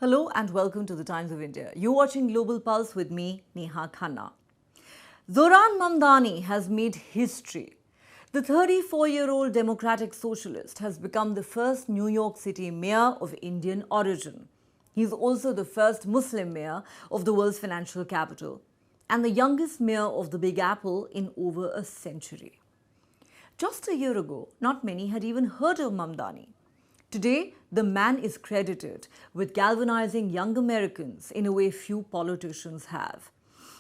Hello and welcome to the Times of India. You're watching Global Pulse with me, Neha Khanna. Zohran Mamdani has made history. The 34-year-old democratic socialist has become the first New York City mayor of Indian origin. He's also the first Muslim mayor of the world's financial capital and the youngest mayor of the Big Apple in over a century. Just a year ago, not many had even heard of Mamdani. Today, the man is credited with galvanizing young Americans in a way few politicians have.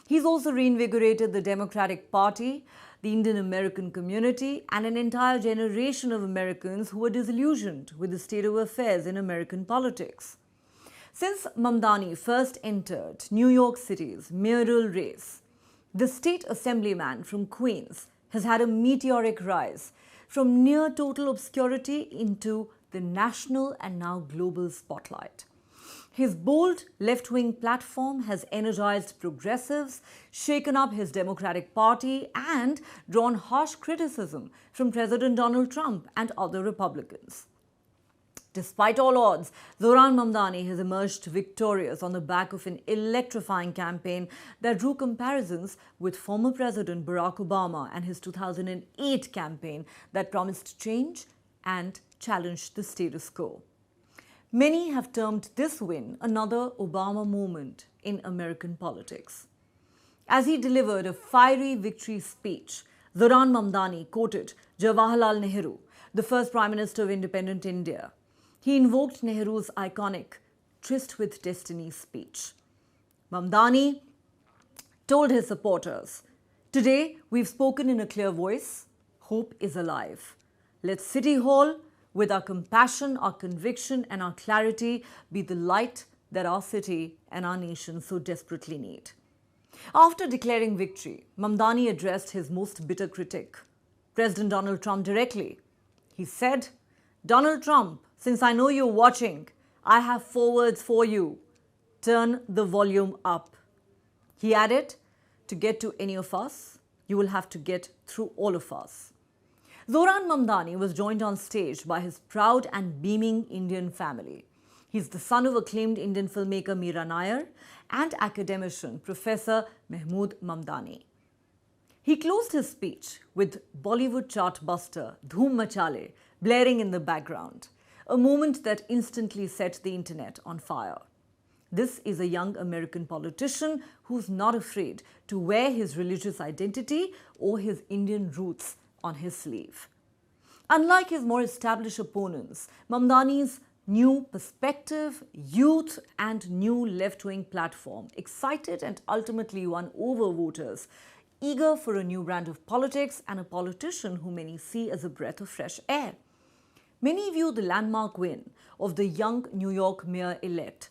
He's also reinvigorated the Democratic Party, the Indian American community, and an entire generation of Americans who were disillusioned with the state of affairs in American politics. Since Mamdani first entered New York City's mayoral race, the state assemblyman from Queens has had a meteoric rise from near total obscurity into the national and now global spotlight. His bold left-wing platform has energized progressives, shaken up his Democratic Party, and drawn harsh criticism from President Donald Trump and other Republicans. Despite all odds, Zohran Mamdani has emerged victorious on the back of an electrifying campaign that drew comparisons with former President Barack Obama and his 2008 campaign that promised change and challenged the status quo. Many have termed this win another Obama moment in American politics. As he delivered a fiery victory speech, Zohran Mamdani quoted Jawaharlal Nehru, the first Prime Minister of independent India. He invoked Nehru's iconic Tryst with Destiny speech. Mamdani told his supporters, "Today we've spoken in a clear voice. Hope is alive. Let City Hall, with our compassion, our conviction, and our clarity, be the light that our city and our nation so desperately need." After declaring victory, Mamdani addressed his most bitter critic, President Donald Trump, directly. He said, "Donald Trump, since I know you're watching, I have 4 words for you. Turn the volume up." He added, "To get to any of us, you will have to get through all of us." Zohran Mamdani was joined on stage by his proud and beaming Indian family. He's the son of acclaimed Indian filmmaker Mira Nair and academician Professor Mahmood Mamdani. He closed his speech with Bollywood chartbuster Dhoom Machale blaring in the background, a moment that instantly set the internet on fire. This is a young American politician who's not afraid to wear his religious identity or his Indian roots on his sleeve. Unlike his more established opponents, Mamdani's new perspective, youth, and new left-wing platform excited and ultimately won over voters eager for a new brand of politics and a politician who many see as a breath of fresh air. Many view the landmark win of the young New York mayor-elect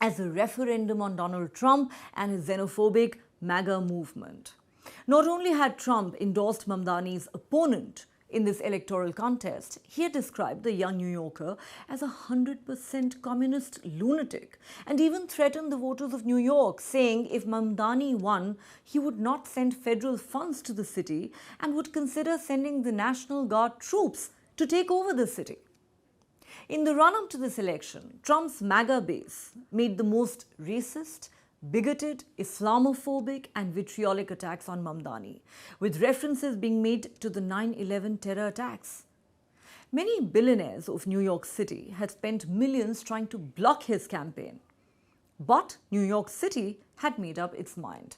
as a referendum on Donald Trump and his xenophobic MAGA movement. Not only had Trump endorsed Mamdani's opponent in this electoral contest, he had described the young New Yorker as a 100% communist lunatic and even threatened the voters of New York, saying if Mamdani won, he would not send federal funds to the city and would consider sending the National Guard troops to take over the city. In the run-up to this election, Trump's MAGA base made the most racist, bigoted, Islamophobic and vitriolic attacks on Mamdani, with references being made to the 9/11 terror attacks. Many billionaires of New York City had spent millions trying to block his campaign. But New York City had made up its mind.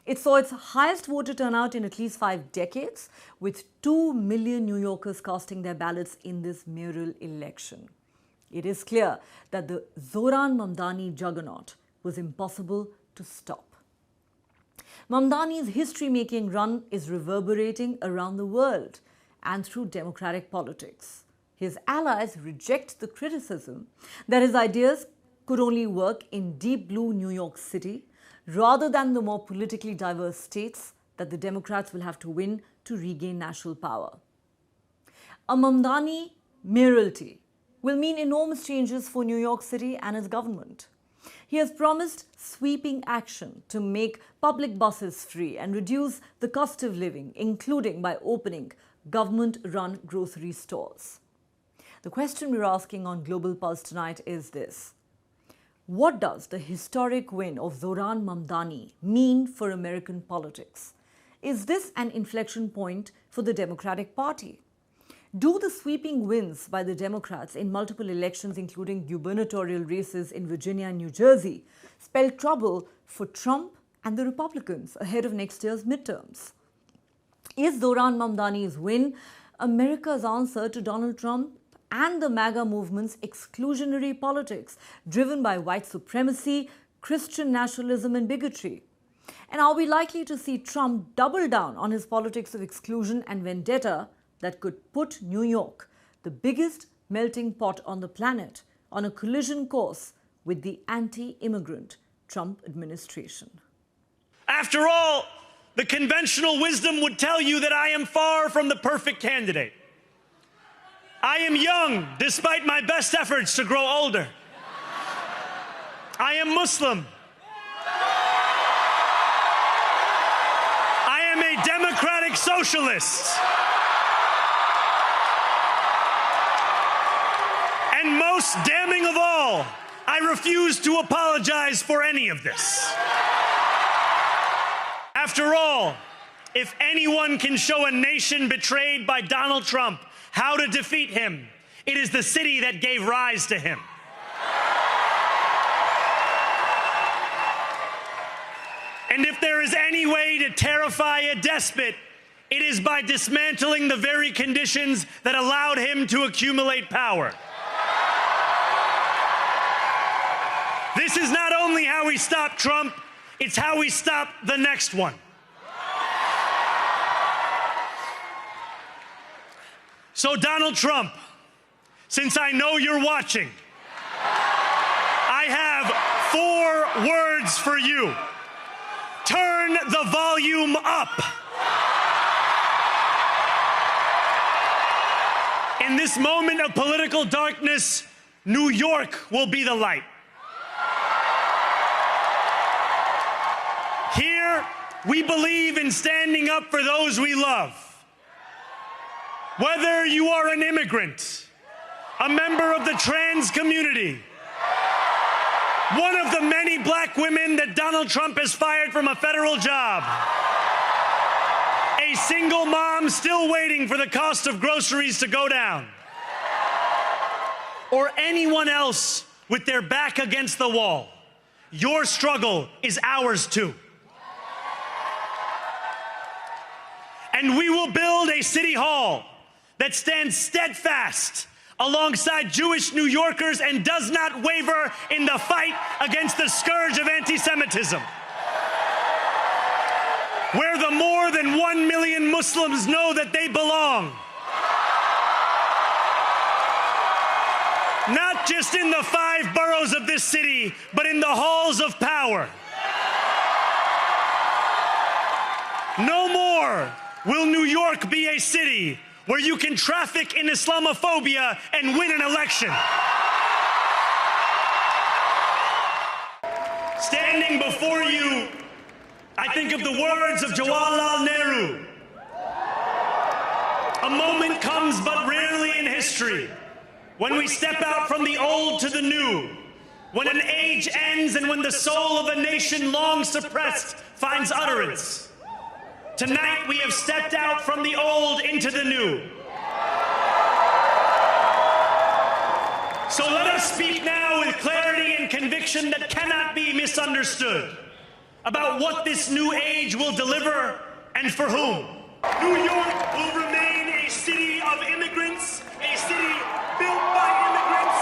It saw its highest voter turnout in at least 5 decades, with 2 million New Yorkers casting their ballots in this mayoral election. It is clear that the Zohran Mamdani juggernaut was impossible to stop. Mamdani's history-making run is reverberating around the world and through democratic politics. His allies reject the criticism that his ideas could only work in deep blue New York City rather than the more politically diverse states that the Democrats will have to win to regain national power. A Mamdani mayoralty will mean enormous changes for New York City and its government. He has promised sweeping action to make public buses free and reduce the cost of living, including by opening government-run grocery stores. The question we're asking on Global Pulse tonight is this: What does the historic win of Zohran Mamdani mean for American politics? Is this an inflection point for the Democratic Party? Do the sweeping wins by the Democrats in multiple elections, including gubernatorial races in Virginia and New Jersey, spell trouble for Trump and the Republicans ahead of next year's midterms? Is Zohran Mamdani's win America's answer to Donald Trump and the MAGA movement's exclusionary politics driven by white supremacy, Christian nationalism and bigotry? And are we likely to see Trump double down on his politics of exclusion and vendetta that could put New York, the biggest melting pot on the planet, on a collision course with the anti-immigrant Trump administration? After all, the conventional wisdom would tell you that I am far from the perfect candidate. I am young, despite my best efforts to grow older. I am Muslim. I am a democratic socialist. And most damning of all, I refuse to apologize for any of this. After all, if anyone can show a nation betrayed by Donald Trump how to defeat him, it is the city that gave rise to him. And if there is any way to terrify a despot, it is by dismantling the very conditions that allowed him to accumulate power. This is not only how we stop Trump, it's how we stop the next one. So Donald Trump, since I know you're watching, I have 4 words for you. Turn the volume up. In this moment of political darkness, New York will be the light. Here, we believe in standing up for those we love. Whether you are an immigrant, a member of the trans community, one of the many black women that Donald Trump has fired from a federal job, a single mom still waiting for the cost of groceries to go down, or anyone else with their back against the wall, your struggle is ours too. And we will build a city hall that stands steadfast alongside Jewish New Yorkers and does not waver in the fight against the scourge of anti-Semitism. Where the more than 1 million Muslims know that they belong. Not just in the 5 boroughs of this city, but in the halls of power. No more will New York be a city where you can traffic in Islamophobia and win an election. Standing before you, I think of the words of Jawaharlal Nehru. A moment comes but rarely in history when we step out from the old to the new, when an age ends and when the soul of a nation long suppressed finds utterance. Tonight we have stepped out from the old into the new. So let us speak now with clarity and conviction that cannot be misunderstood about what this new age will deliver and for whom. New York will remain a city of immigrants, a city built by immigrants,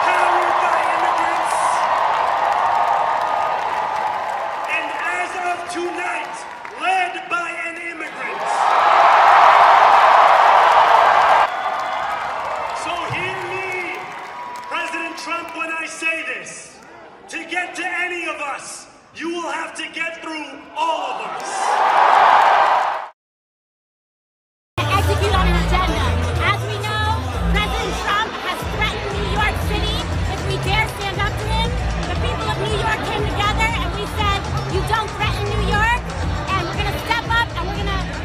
powered by immigrants, and as of tonight, led by an immigrant. So hear me, President Trump, when I say this. To get to any of us, you will have to get through all of us. Execute on an agenda. As we know, President Trump has threatened New York City if we dare stand up to him. The people of New York came together and we said, you don't threaten New York. And we're going to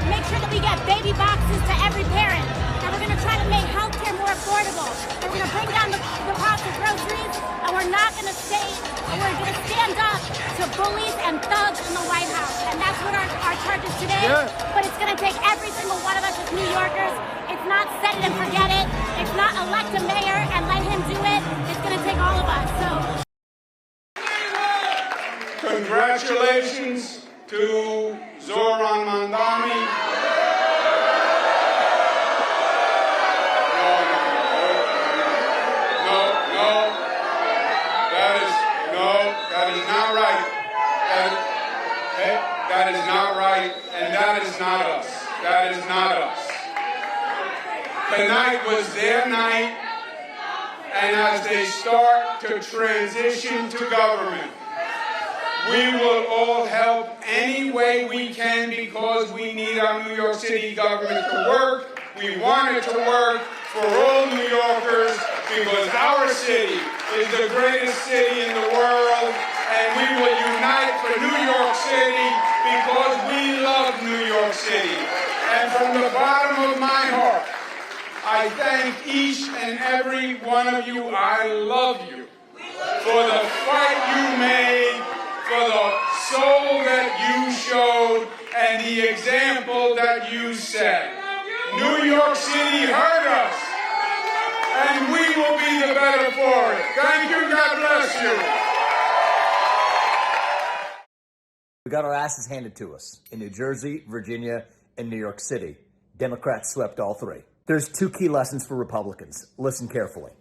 make sure that we get baby boxes to every parent. And we're going to try to make healthcare more affordable. And we're going to bring down the cost of groceries. and we're not going to we're going to stand up to bullies and thugs in the White House. And that's what our charge is today. Yeah. But it's going to take every single one of us as New Yorkers. It's not set it and forget it. It's not elect a mayor and let him do it. It's going to take all of us. So, congratulations to Zohran Mamdani. That is not right. That is not right, and that is not us. That is not us. Tonight was their night, and as they start to transition to government, we will all help any way we can because we need our New York City government to work. We want it to work for all New Yorkers because our city is the greatest city in the world, and we will unite for New York City because we love New York City. And from the bottom of my heart, I thank each and every one of you. I love you for the fight you made, for the soul that you showed, and the example that you set. New York City heard us, and we will be the better for it. Thank you. God bless you. We got our asses handed to us in New Jersey, Virginia, and New York City. Democrats swept all three. There's two key lessons for Republicans. Listen carefully.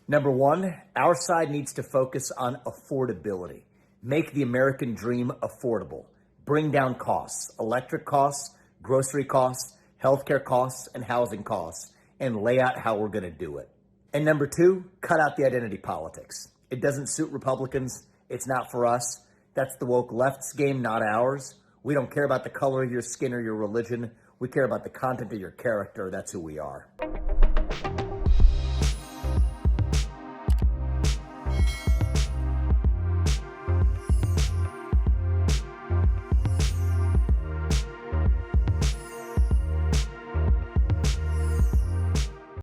Number one, our side needs to focus on affordability. Make the American dream affordable. Bring down costs, electric costs, grocery costs, healthcare costs, and housing costs, and lay out how we're going to do it. And number two, cut out the identity politics. It doesn't suit Republicans. It's not for us. That's the woke left's game, not ours. We don't care about the color of your skin or your religion. We care about the content of your character. That's who we are.